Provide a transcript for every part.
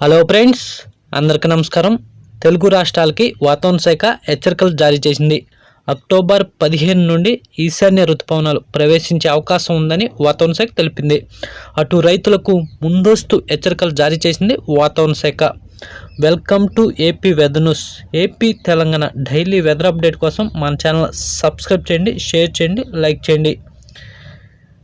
Hello friends, అందరికీ నమస్కారం. తెలుగు రాష్ట్రాలకి వాతావరణ శాఖ హెచ్చరికలు జారీ చేసింది. అక్టోబర్ 15 నుండి ఈశాన్య రుతుపవనాలు ప్రవేశించే అవకాశం ఉందని వాతావరణ శాఖ తెలిపింది. అటు రైతులకు ముందస్తు హెచ్చరికలు జారీ చేసింది వాతావరణ శాఖ. Welcome to AP weather news. AP Telangana daily weather update కోసం మన ఛానల్ సబ్స్క్రైబ్ చేయండి, షేర్ చేయండి, లైక్ చేయండి.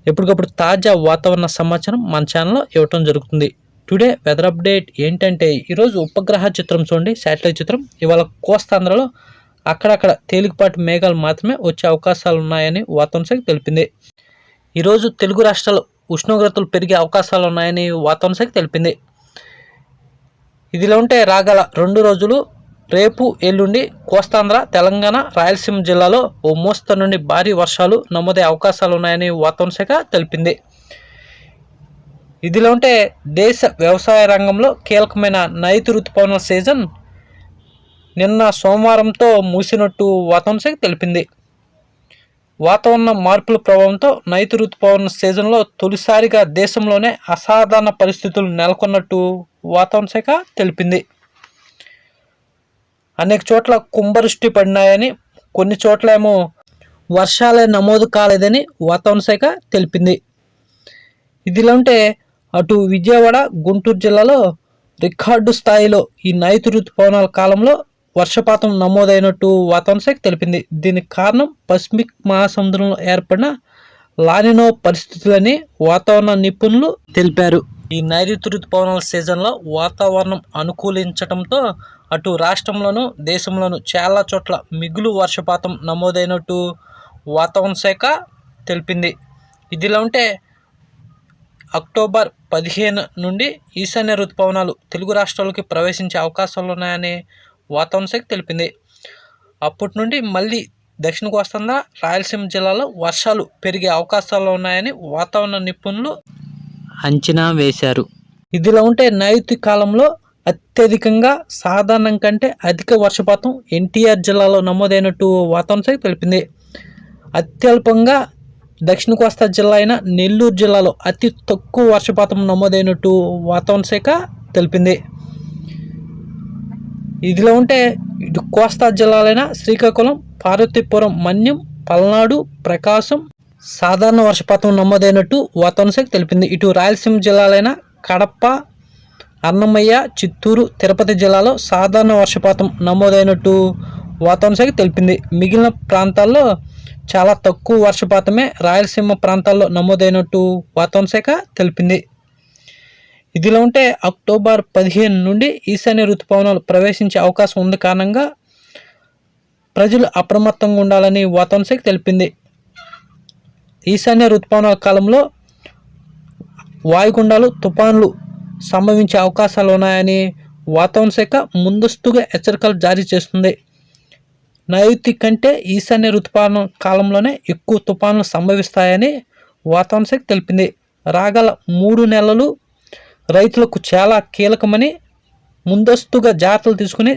ఎప్పటికప్పుడు తాజా వాతావరణ సమాచారం మన ఛానల్లో ఇవ్వటం జరుగుతుంది. టుడే వెదర్ అప్డేట్ ఏంటంటే, ఈరోజు ఉపగ్రహ చిత్రం చూడండి, శాటిలైట్ చిత్రం. ఇవాళ కోస్తాంధ్రలో అక్కడక్కడ తేలికపాటి మేఘాలు మాత్రమే వచ్చే అవకాశాలు ఉన్నాయని వాతావరణ శాఖ తెలిపింది. ఈరోజు తెలుగు రాష్ట్రాల్లో ఉష్ణోగ్రతలు పెరిగే అవకాశాలు ఉన్నాయని వాతావరణ శాఖ తెలిపింది. ఇదిలో ఉంటే రాగల 2 రోజులు రేపు ఎల్లుండి కోస్తాంధ్ర, తెలంగాణ, రాయలసీమ జిల్లాలో ఓ మోస్తరు నుండి భారీ వర్షాలు నమోదయ్యే అవకాశాలు ఉన్నాయని వాతావరణ శాఖ తెలిపింది. ఇదిలో ఉంటే దేశ వ్యవసాయ రంగంలో కీలకమైన నైరుతి రుతుపవనాల సీజన్ నిన్న సోమవారంతో ముగిసినట్టు వాతావరణ శాఖ తెలిపింది. వాతావరణ మార్పుల ప్రభావంతో నైరుతి రుతుపవన సీజన్లో తొలిసారిగా దేశంలోనే అసాధారణ పరిస్థితులు నెలకొన్నట్టు వాతావరణ శాఖ తెలిపింది. అనేక చోట్ల కుంభవృష్టి పడినాయని, కొన్ని చోట్ల ఏమో వర్షాలే నమోదు కాలేదని వాతావరణ శాఖ తెలిపింది. ఇదిలో ఉంటే అటు విజయవాడ, గుంటూరు జిల్లాలో రికార్డు స్థాయిలో ఈ నైరుతి రుతుపవనాల కాలంలో వర్షపాతం నమోదైనట్టు వాతావరణ శాఖ తెలిపింది. దీనికి కారణం పసిఫిక్ మహాసముద్రంలో ఏర్పడిన లానినో పరిస్థితులని వాతావరణ నిపుణులు తెలిపారు. ఈ నైరుతి రుతుపవనాల సీజన్లో వాతావరణం అనుకూలించడంతో అటు రాష్ట్రంలోనూ దేశంలోనూ చాలా చోట్ల మిగులు వర్షపాతం నమోదైనట్టు వాతావరణ శాఖ తెలిపింది. ఇదిలా ఉంటే అక్టోబర్ 15 నుండి ఈశాన్య రుతుపవనాలు తెలుగు రాష్ట్రాలకి ప్రవేశించే అవకాశాలు ఉన్నాయని వాతావరణ శాఖ తెలిపింది. అప్పటి నుండి మళ్ళీ దక్షిణ కోస్తాంధ్ర, రాయలసీమ జిల్లాలో వర్షాలు పెరిగే అవకాశాలు ఉన్నాయని వాతావరణ నిపుణులు అంచనా వేశారు. ఇదిలా ఉంటే నైరుతి కాలంలో అత్యధికంగా సాధారణం కంటే అధిక వర్షపాతం ఎన్టీఆర్ జిల్లాలో నమోదైనట్టు వాతావరణ శాఖ తెలిపింది. అత్యల్పంగా దక్షిణ కోస్తా జిల్లా అయిన నెల్లూరు జిల్లాలో అతి తక్కువ వర్షపాతం నమోదైనట్టు వాతావరణ శాఖ తెలిపింది. ఇదిలో ఉంటే ఇటు కోస్తా జిల్లాలైన శ్రీకాకుళం, పార్వతీపురం, మన్యం, పల్నాడు, ప్రకాశం సాధారణ వర్షపాతం నమోదైనట్టు వాతావరణ శాఖ తెలిపింది. ఇటు రాయలసీమ జిల్లాలైన కడప, అన్నమయ్య, చిత్తూరు, తిరుపతి జిల్లాలో సాధారణ వర్షపాతం నమోదైనట్టు వాతావరణ శాఖ తెలిపింది. మిగిలిన ప్రాంతాల్లో చాలా తక్కువ వర్షపాతమే రాయలసీమ ప్రాంతాల్లో నమోదైనట్టు వాతావరణ శాఖ తెలిపింది. ఇదిలో ఉంటే అక్టోబర్ 15 నుండి ఈశాన్య రుతుపవనాలు ప్రవేశించే అవకాశం ఉంది కారణంగా ప్రజలు అప్రమత్తంగా ఉండాలని వాతావరణ శాఖ తెలిపింది. ఈశాన్య రుతుపవనాల కాలంలో వాయుగుండాలు, తుఫాన్లు సంభవించే అవకాశాలు ఉన్నాయని వాతావరణ శాఖ ముందస్తుగా హెచ్చరికలు జారీ చేస్తుంది. నైరుతి కంటే ఈశాన్య రుతుపవన కాలంలోనే ఎక్కువ తుఫాన్లు సంభవిస్తాయని వాతావరణ శాఖ తెలిపింది. రాగల 3 నెలలు రైతులకు చాలా కీలకమని, ముందస్తుగా జాగ్రత్తలు తీసుకుని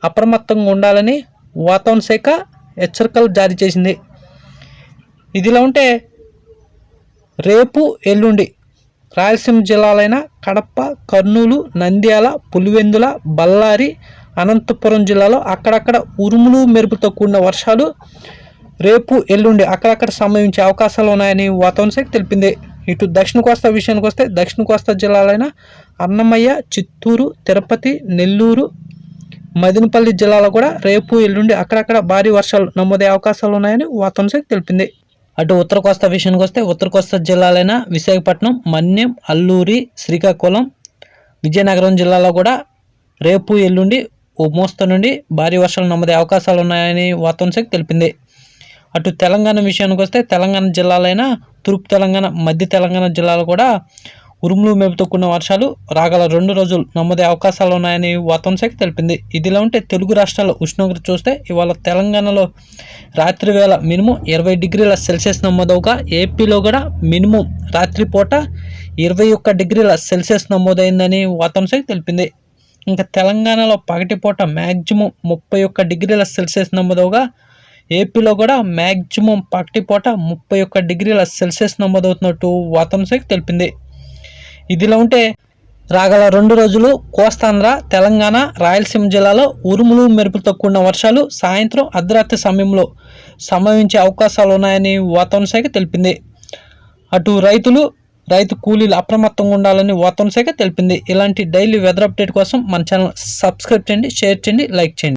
అప్రమత్తంగా ఉండాలని వాతావరణ శాఖ హెచ్చరికలు జారీ చేసింది. ఇదిలా ఉంటే రేపు ఎల్లుండి రాయలసీమ జిల్లాలైన కడప, కర్నూలు, నంద్యాల, పులివెందుల, బళ్ళారి, అనంతపురం జిల్లాలో అక్కడక్కడ ఉరుములు, మెరుపుతో కూడిన వర్షాలు రేపు ఎల్లుండి అక్కడక్కడ సంభవించే అవకాశాలు ఉన్నాయని వాతావరణ శాఖ తెలిపింది. ఇటు దక్షిణ కోస్తా విషయానికి వస్తే దక్షిణ కోస్తా జిల్లాలైన అన్నమయ్య, చిత్తూరు, తిరుపతి, నెల్లూరు, మదినపల్లి జిల్లాలో కూడా రేపు ఎల్లుండి అక్కడక్కడ భారీ వర్షాలు నమోదయ్యే అవకాశాలు ఉన్నాయని వాతావరణ శాఖ తెలిపింది. అటు ఉత్తర కోస్తా విషయానికి వస్తే ఉత్తర కోస్తా జిల్లాలైన విశాఖపట్నం, మన్యం, అల్లూరి, శ్రీకాకుళం, విజయనగరం జిల్లాలో కూడా రేపు ఎల్లుండి ఓ మోస్తరు నుండి భారీ వర్షాలు నమోదయ్యే అవకాశాలు ఉన్నాయని వాతావరణ శాఖ తెలిపింది. అటు తెలంగాణ విషయానికి వస్తే తెలంగాణ జిల్లాలైన తూర్పు తెలంగాణ, మధ్య తెలంగాణ జిల్లాలో కూడా ఉరుములు, మెరుపుతో కూడిన వర్షాలు రాగల 2 రోజులు నమోదయ్యే అవకాశాలు ఉన్నాయని వాతావరణ శాఖ తెలిపింది. ఇదిలా ఉంటే తెలుగు రాష్ట్రాల ఉష్ణోగ్రత చూస్తే ఇవాళ తెలంగాణలో రాత్రి వేళ మినిమం 20 డిగ్రీల సెల్సియస్ నమోదవగా, ఏపీలో కూడా మినిమం రాత్రిపూట 21 డిగ్రీల సెల్సియస్ నమోదైందని వాతావరణ శాఖ తెలిపింది. ఇంకా తెలంగాణలో పగటిపూట మ్యాక్సిమం 31 డిగ్రీల సెల్సియస్ నమోదవగా, ఏపీలో కూడా మ్యాక్సిమం పగటిపూట 31 డిగ్రీల సెల్సియస్ నమోదవుతున్నట్టు వాతావరణ శాఖ తెలిపింది. ఇదిలా ఉంటే రాగల 2 రోజులు కోస్తాంధ్ర, తెలంగాణ, రాయలసీమ జిల్లాలో ఉరుములు మెరుపులతో కూడిన వర్షాలు సాయంత్రం అర్ధరాత్రి సమయంలో సంభవించే అవకాశాలు ఉన్నాయని వాతావరణ శాఖ తెలిపింది. అటు రైతు కూలీలు అప్రమత్తంగా ఉండాలని వాతావరణ శాఖ తెలిపింది. ఇలాంటి డైలీ వెదర్ అప్డేట్ కోసం మన ఛానల్ సబ్స్క్రైబ్ చేయండి, షేర్ చేయండి, లైక్ చేయండి.